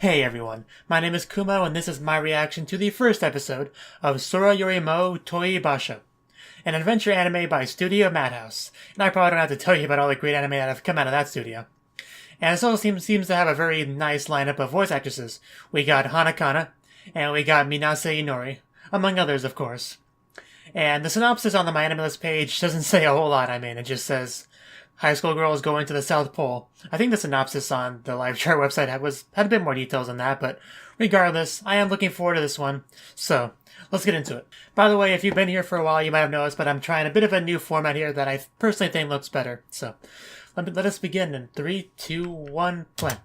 Hey everyone, my name is Kumo and this is my reaction to the first episode of Sora Yorimo Toi Basho, an adventure anime by Studio Madhouse. And I probably don't have to tell you about all the great anime that have come out of that studio. And it also seems to have a very nice lineup of voice actresses. We got Hanakana, and we got Minase Inori, among others of course. And the synopsis on the MyAnimeLIst page doesn't say a whole lot, it just says, high school girls going to the South Pole. I think the synopsis on the live chart website had a bit more details than that, but regardless, I am looking forward to this one. So, let's get into it. By the way, if you've been here for a while, you might have noticed, but I'm trying a bit of a new format here that I personally think looks better. So, let us begin in 3, 2, 1, play.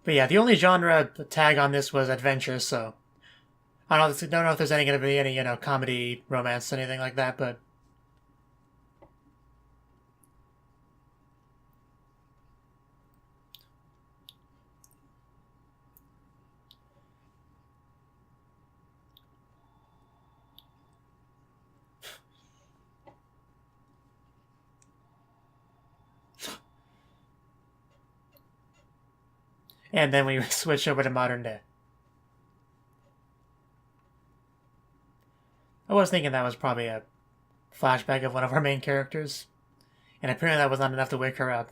But yeah, the only genre tag on this was adventure, so I don't know if there's going to be any, comedy, romance, anything like that, but... And then we switch over to modern day. I was thinking that was probably a flashback of one of our main characters, and apparently that was not enough to wake her up.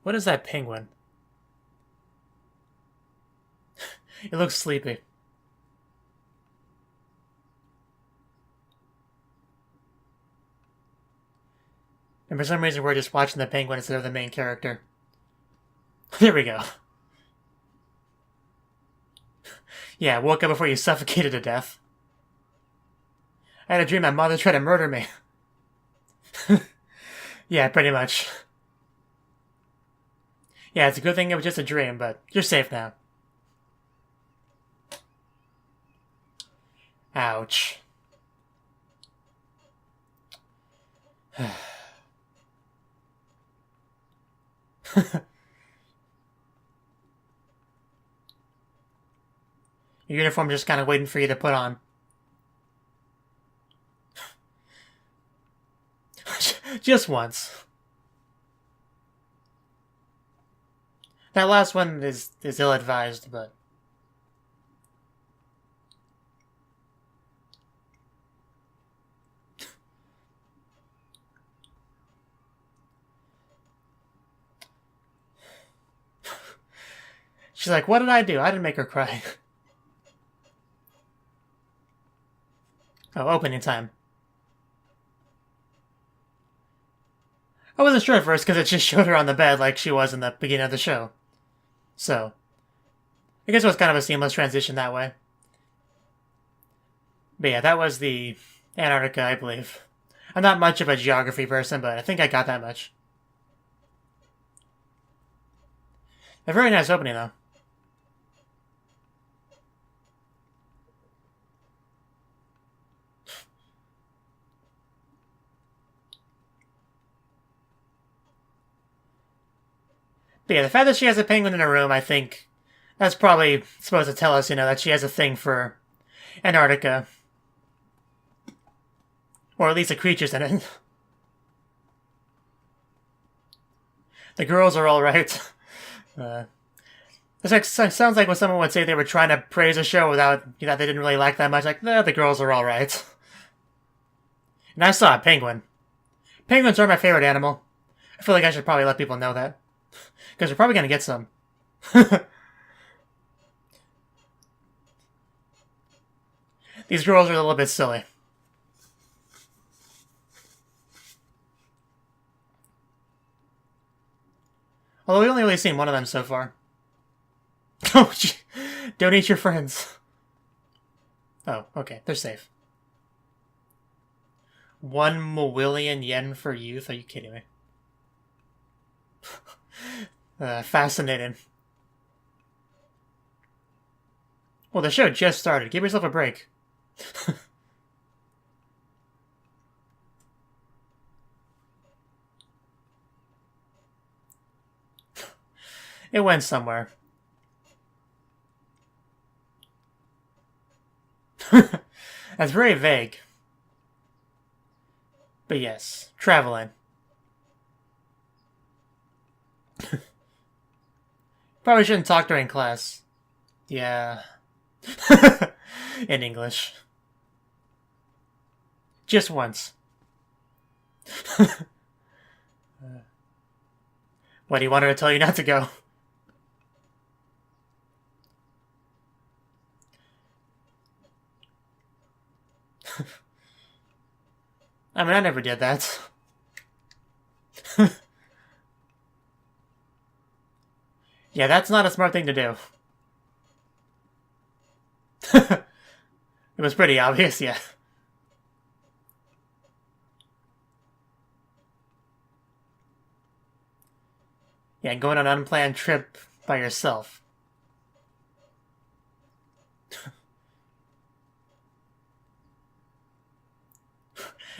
What is that penguin? It looks sleepy. And for some reason we're just watching the penguin instead of the main character. There we go. Yeah, woke up before you suffocated to death. I had a dream my mother tried to murder me. Yeah, pretty much. Yeah, it's a good thing it was just a dream, but you're safe now. Ouch. Your uniform just kind of waiting for you to put on. Just once. That last one is ill-advised, but... She's like, what did I do? I didn't make her cry. Oh, opening time. I wasn't sure at first because it just showed her on the bed like she was in the beginning of the show. So, I guess it was kind of a seamless transition that way. But yeah, that was the Antarctica, I believe. I'm not much of a geography person, but I think I got that much. A very nice opening, though. But yeah, the fact that she has a penguin in her room, I think that's probably supposed to tell us, that she has a thing for Antarctica. Or at least the creatures in it. The girls are alright. This sounds like what someone would say they were trying to praise a show without, they didn't really like that much. Like, the girls are alright. And I saw a penguin. Penguins are my favorite animal. I feel like I should probably let people know that. Because we're probably going to get some. These girls are a little bit silly. Although we've only really seen one of them so far. Oh, don't eat your friends. Oh, okay. They're safe. 1 million yen for youth? Are you kidding me? Fascinating. Well, the show just started. Give yourself a break. It went somewhere. That's very vague. But yes, traveling. Probably shouldn't talk during class. Yeah. In English. Just once. What, do you want her to tell you not to go? I mean, I never did that. Yeah, that's not a smart thing to do. It was pretty obvious, yeah. Yeah, going on an unplanned trip by yourself.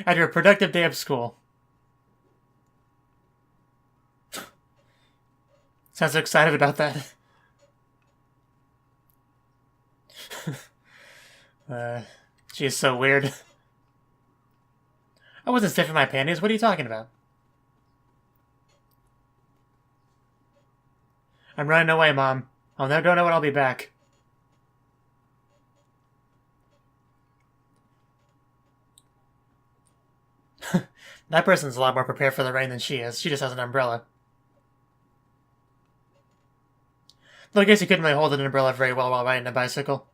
After a productive day of school. Sounds so excited about that. She's so weird. I wasn't sniffing my panties. What are you talking about? I'm running away, Mom. Don't know when I'll be back. That person's a lot more prepared for the rain than she is. She just has an umbrella. Though I guess you couldn't really hold an umbrella very well while riding a bicycle.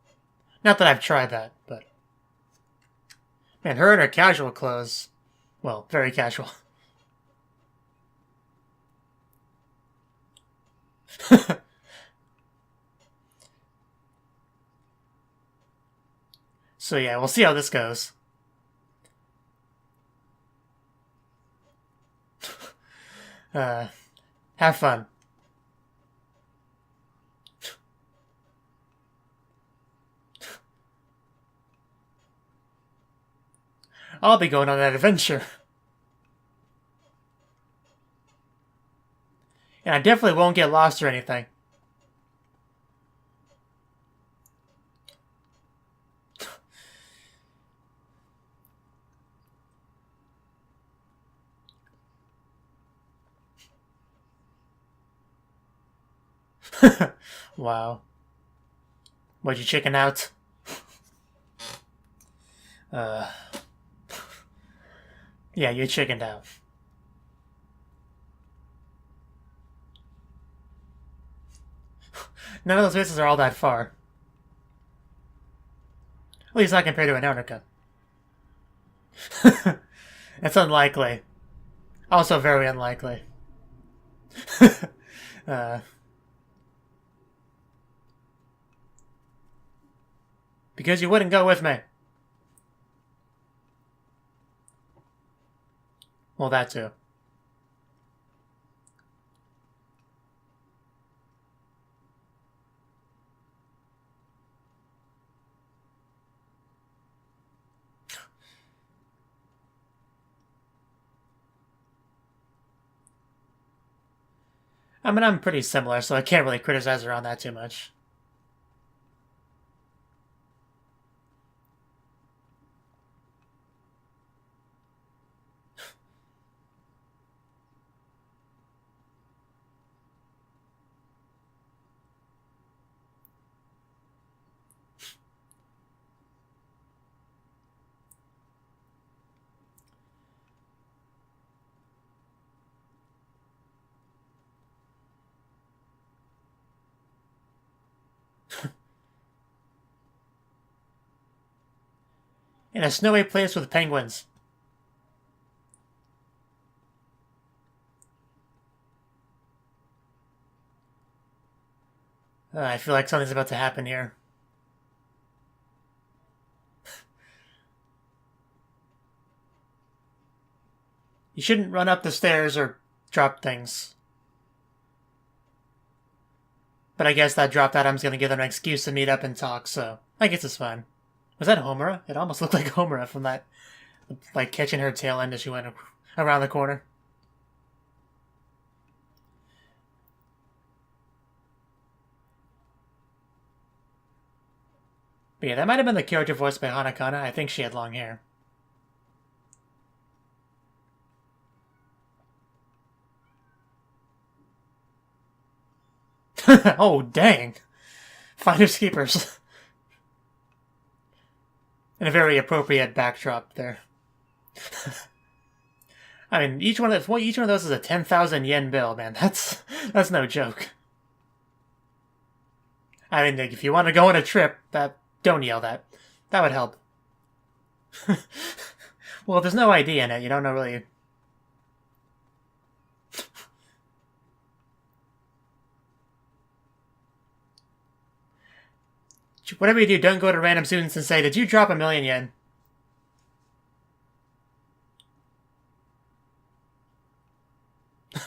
Not that I've tried that, but... Man, her in her casual clothes. Well, very casual. So yeah, we'll see how this goes. Have fun. I'll be going on that adventure. And I definitely won't get lost or anything. Wow. Would you chicken out? Yeah, you chickened out. None of those places are all that far. At least not compared to Antarctica. It's unlikely. Also very unlikely. Because you wouldn't go with me. Well, that too. I mean, I'm pretty similar, so I can't really criticize her on that too much. In a snowy place with penguins. I feel like something's about to happen here. You shouldn't run up the stairs or drop things. But I guess that dropped item's gonna give them an excuse to meet up and talk, so I guess it's fine. Was that Homura? It almost looked like Homura from that, like, catching her tail end as she went around the corner. But yeah, that might have been the character voiced by Hanakana. I think she had long hair. Oh, dang. Finders keepers. And a very appropriate backdrop there. I mean, each one of those is a 10,000 yen bill, man. That's no joke. I mean, like, if you want to go on a trip, don't yell that. That would help. Well, if there's no ID in it, you don't know really. Whatever you do, don't go to random students and say, "Did you drop 1,000,000 yen?"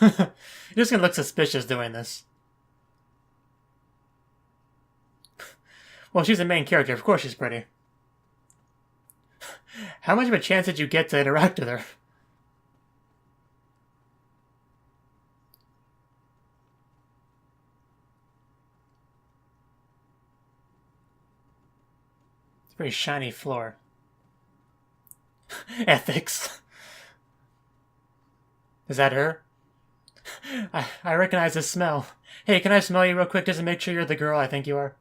You're just gonna look suspicious doing this. Well, she's the main character. Of course she's pretty. How much of a chance did you get to interact with her? It's a very shiny floor. Ethics. Is that her? I recognize this smell. Hey, can I smell you real quick just to make sure you're the girl I think you are?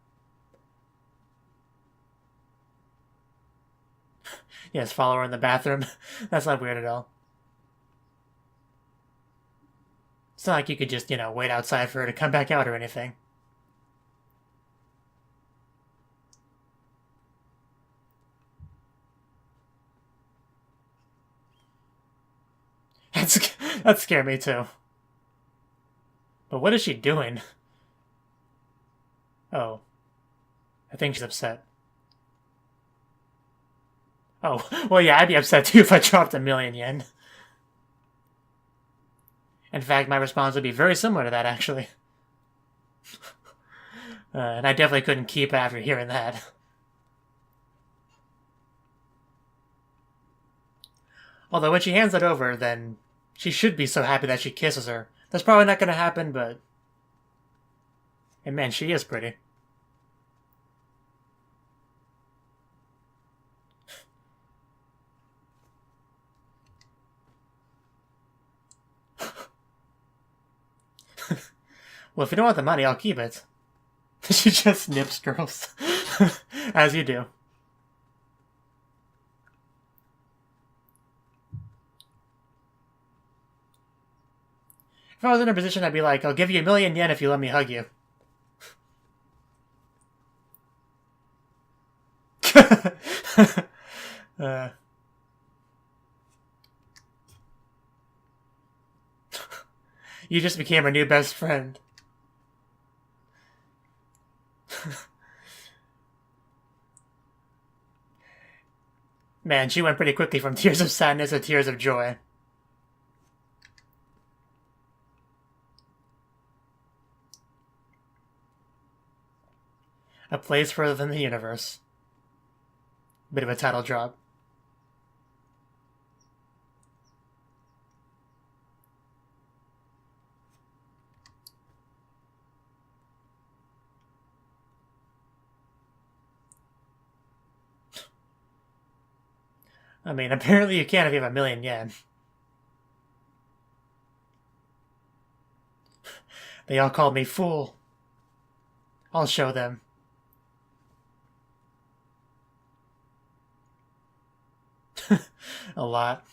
Yes, follow her in the bathroom. That's not weird at all. It's not like you could just, wait outside for her to come back out or anything. That scared me too. But what is she doing? Oh. I think she's upset. Oh, well yeah, I'd be upset too if I dropped 1,000,000 yen. In fact, my response would be very similar to that, actually. And I definitely couldn't keep after hearing that. Although when she hands it over, then she should be so happy that she kisses her. That's probably not going to happen, but... And man, she is pretty. Well, if you don't want the money, I'll keep it. She just nips girls. As you do. If I was in a position, I'd be like, I'll give you 1,000,000 yen if you let me hug you. You just became our new best friend. Man, she went pretty quickly from tears of sadness to tears of joy. A place further than the universe. Bit of a title drop. I mean, apparently you can if you have 1,000,000 yen. They all called me fool. I'll show them. A lot.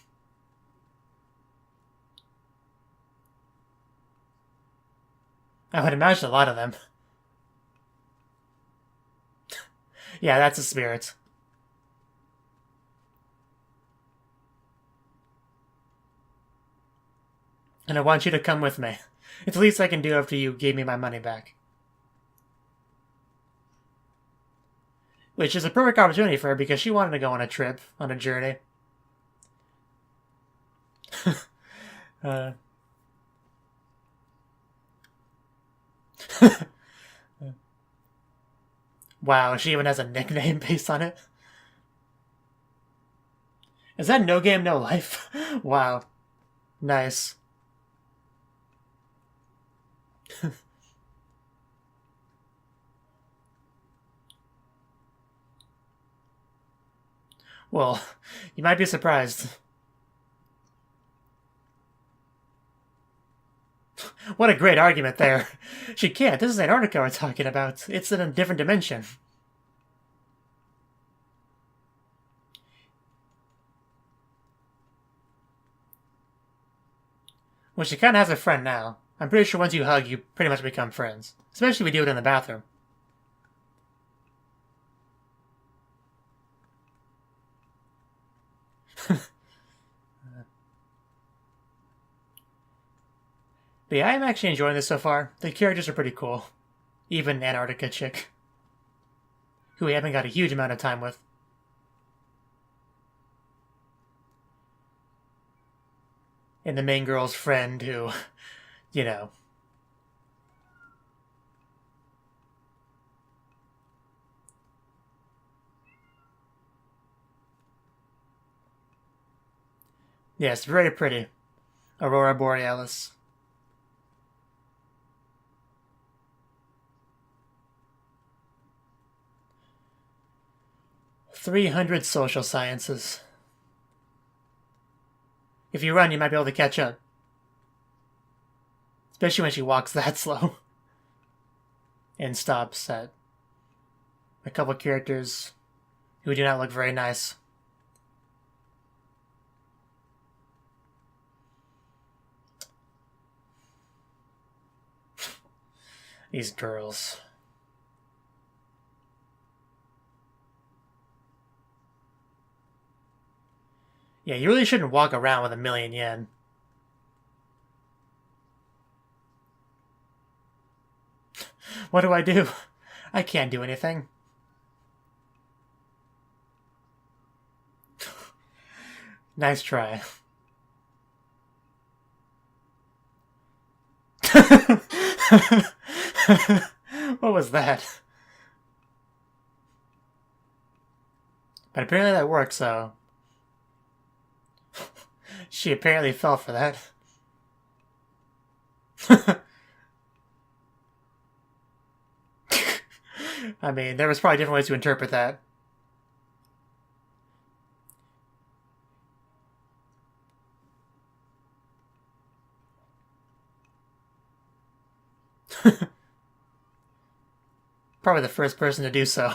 I would imagine a lot of them. Yeah, that's a spirit. And I want you to come with me. It's the least I can do after you gave me my money back. Which is a perfect opportunity for her because she wanted to go on a trip, on a journey. Wow, she even has a nickname based on it. Is that No Game, No Life? Wow. Nice. Well, you might be surprised. What a great argument there. She can't. This is Antarctica we're talking about. It's in a different dimension. Well, she kind of has a friend now. I'm pretty sure once you hug, you pretty much become friends. Especially if we do it in the bathroom. But yeah, I'm actually enjoying this so far. The characters are pretty cool. Even Antarctica chick. Who we haven't got a huge amount of time with. And the main girl's friend who, you know. Yes, very pretty. Aurora Borealis. 300 social sciences. If you run, you might be able to catch up. Especially when she walks that slow. And stops at a couple characters who do not look very nice. These girls. Yeah, you really shouldn't walk around with 1,000,000 yen. What do I do? I can't do anything. Nice try. What was that? But apparently that worked, so... She apparently fell for that. I mean, there was probably different ways to interpret that. Probably the first person to do so.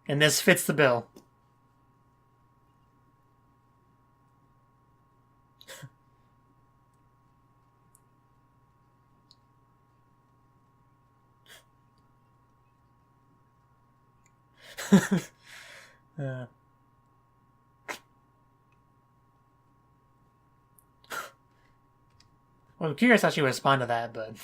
And this fits the bill. Well, I'm curious how she would respond to that, but...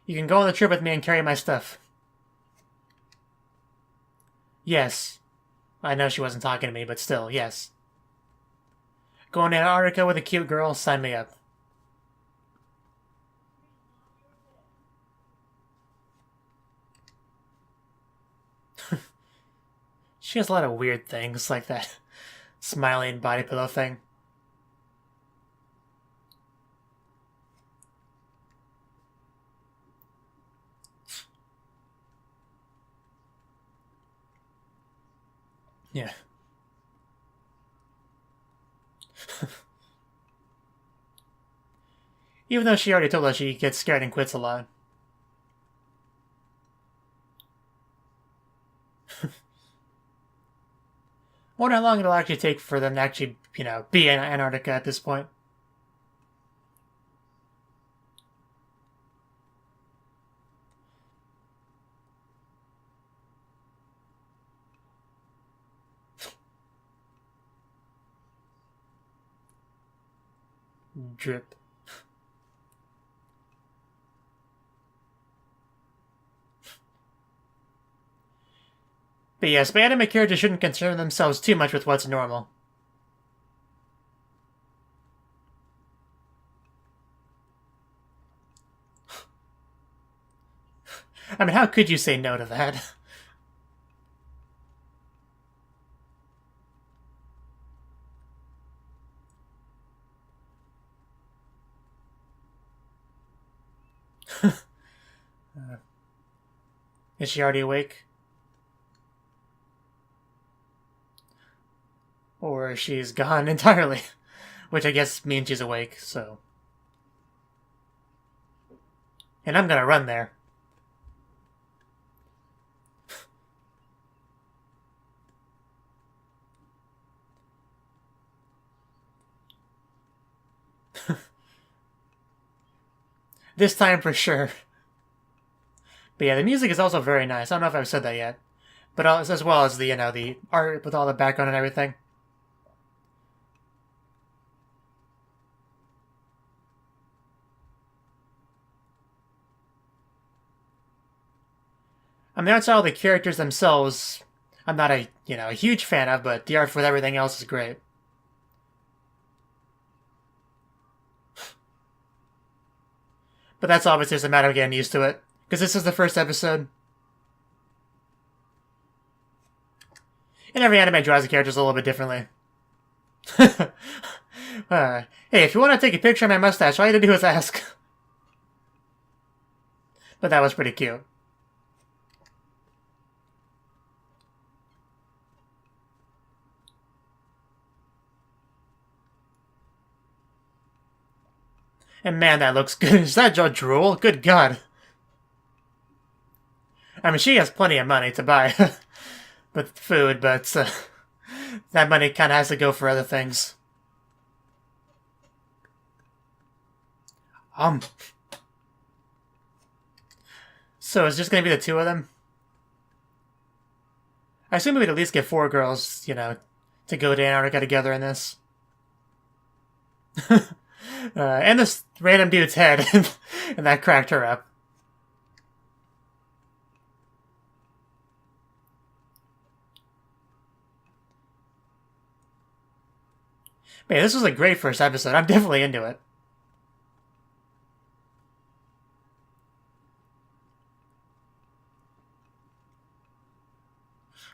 You can go on the trip with me and carry my stuff. Yes. I know she wasn't talking to me, but still, yes. Going to Antarctica with a cute girl? Sign me up. She has a lot of weird things, like that smiling body pillow thing. Yeah. Even though she already told us she gets scared and quits a lot. Wonder how long it'll actually take for them to actually, be in Antarctica at this point. Drip. But yes, but anime characters shouldn't concern themselves too much with what's normal. I mean, how could you say no to that? Is she already awake? Or she's gone entirely. Which I guess means she's awake, so... And I'm gonna run there. This time for sure. But yeah, the music is also very nice. I don't know if I've said that yet. But as well as the, the art with all the background and everything. I mean, outside all the characters themselves, I'm not a huge fan of, but the art with everything else is great. But that's obviously just a matter of getting used to it. Because this is the first episode. And every anime draws the characters a little bit differently. Hey, if you want to take a picture of my mustache, all you have to do is ask. But that was pretty cute. And man, that looks good. Is that Joe Drool? Good God. I mean, she has plenty of money to buy with food, but that money kind of has to go for other things. So it's just going to be the two of them? I assume we'd at least get 4 girls, to go to Antarctica together in this. And this random dude's head, and that cracked her up. Man, this was a great first episode. I'm definitely into it.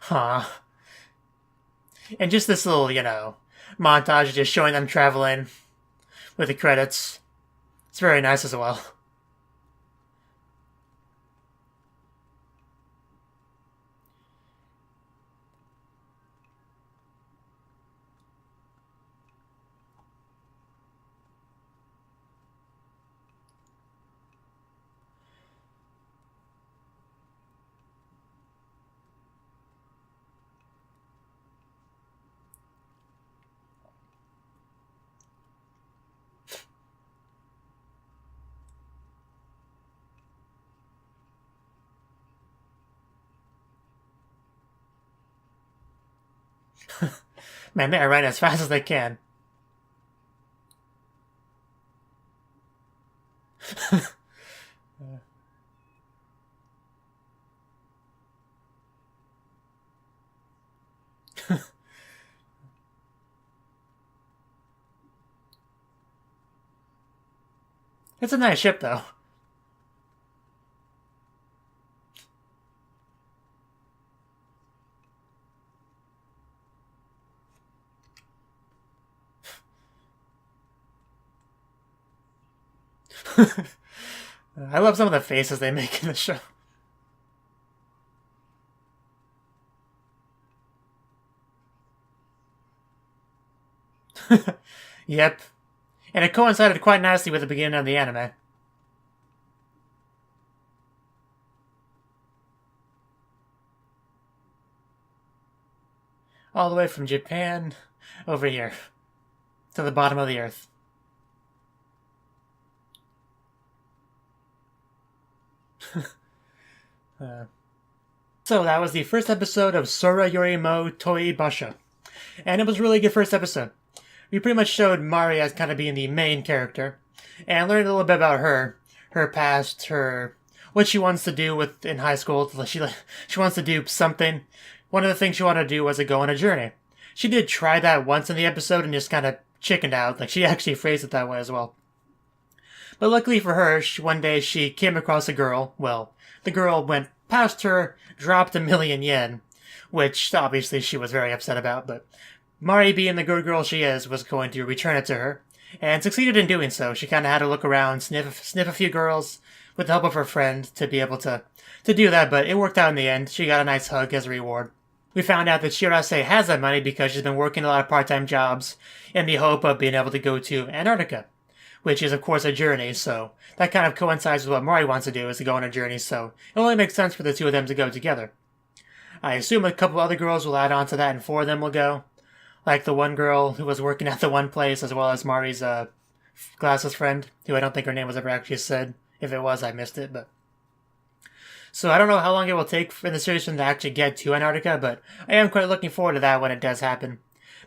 Huh. And just this little, montage just showing them traveling with the credits. It's very nice as well. Man, they are running as fast as they can. It's a nice ship, though. I love some of the faces they make in the show. Yep. And it coincided quite nicely with the beginning of the anime. All the way from Japan over here to the bottom of the earth. So that was the first episode of Sora Yorimo Toi Basha. And it was a really good first episode. We pretty much showed Mari as kind of being the main character, and learned a little bit about her past, what she wants to do in high school. She wants to do something. One of the things she wanted to do was to go on a journey. She did try that once in the episode and just kind of chickened out. Like, she actually phrased it that way as well. But luckily for her, one day she came across a girl. Well, the girl went past her, dropped 1,000,000 yen, which obviously she was very upset about, but Mari, being the good girl she is, was going to return it to her, and succeeded in doing so. She kind of had to look around, sniff a few girls, with the help of her friend to be able to do that, but it worked out in the end. She got a nice hug as a reward. We found out that Shirase has that money because she's been working a lot of part-time jobs in the hope of being able to go to Antarctica, which is of course a journey, so that kind of coincides with what Mari wants to do, is to go on a journey, so it only makes sense for the two of them to go together. I assume a couple other girls will add on to that and 4 of them will go. Like the one girl who was working at the one place, as well as Mari's glasses friend, who I don't think her name was ever actually said. If it was, I missed it, but... So I don't know how long it will take in the series for them to actually get to Antarctica, but I am quite looking forward to that when it does happen.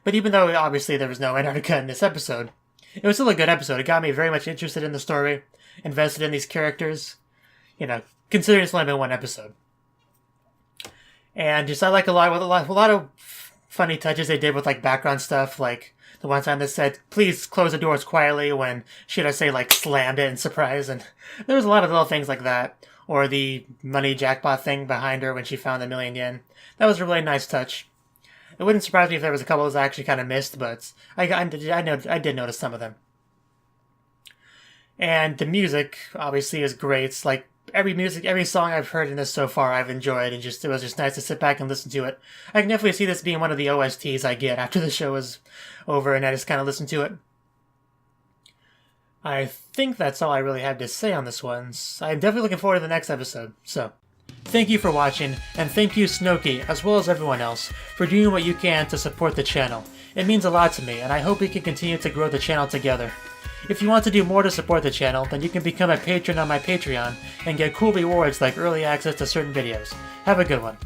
But even though, obviously, there was no Antarctica in this episode, it was still a good episode. It got me very much interested in the story, invested in these characters, considering it's only been one episode. And just I like a lot of funny touches they did with like background stuff, like the one time they said, please close the doors quietly when, should I say, like slammed it in surprise, and there was a lot of little things like that. Or the money jackpot thing behind her when she found the 1,000,000 yen. That was a really nice touch. It wouldn't surprise me if there was a couple that I actually kind of missed, but I did notice some of them. And the music, obviously, is great. It's like every song I've heard in this so far I've enjoyed, and it was just nice to sit back and listen to it. I can definitely see this being one of the OSTs I get after the show is over and I just kind of listen to it. I think that's all I really have to say on this one. I'm definitely looking forward to the next episode, so... Thank you for watching, and thank you Cnouki, as well as everyone else, for doing what you can to support the channel. It means a lot to me, and I hope we can continue to grow the channel together. If you want to do more to support the channel, then you can become a patron on my Patreon, and get cool rewards like early access to certain videos. Have a good one.